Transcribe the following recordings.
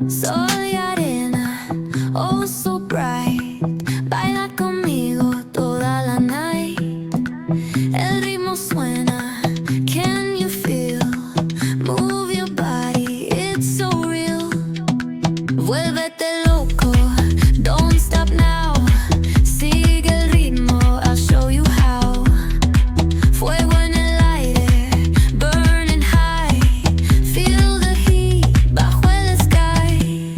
Soy arena, oh so bright. Baila conmigo toda la night. El ritmo suena, can you feel? Move your body, it's so real. Vuélvete loco, don't stop now. Sigue el ritmo, I'll show you how. Fuego en el aire, burning high. Feel the heat bajo el sky.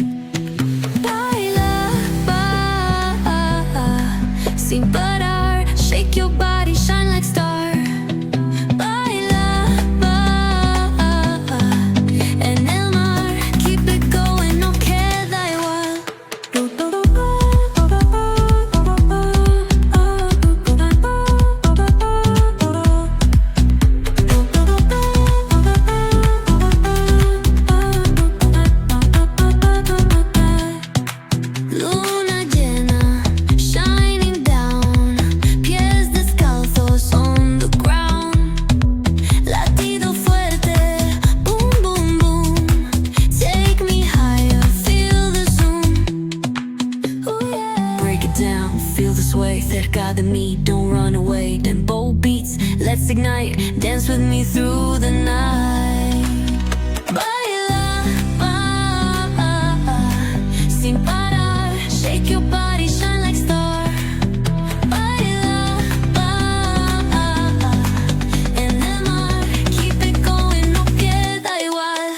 Baila, sin parar. Shake your body, shine like star. Baila, en el mar. Keep it going, no queda igual. Luna llena, shining down. Pies descalzos on the ground. Latido fuerte, boom, boom, boom. Take me higher, feel the zoom. Ooh, yeah. Break it down, feel the sway. Cerca de mí, don't run away. Tempo beats, let's ignite. Dance with me through the night. Baila, sin parar. Shake your body, shine like star. Baila, en el mar. Keep it going, no queda igual.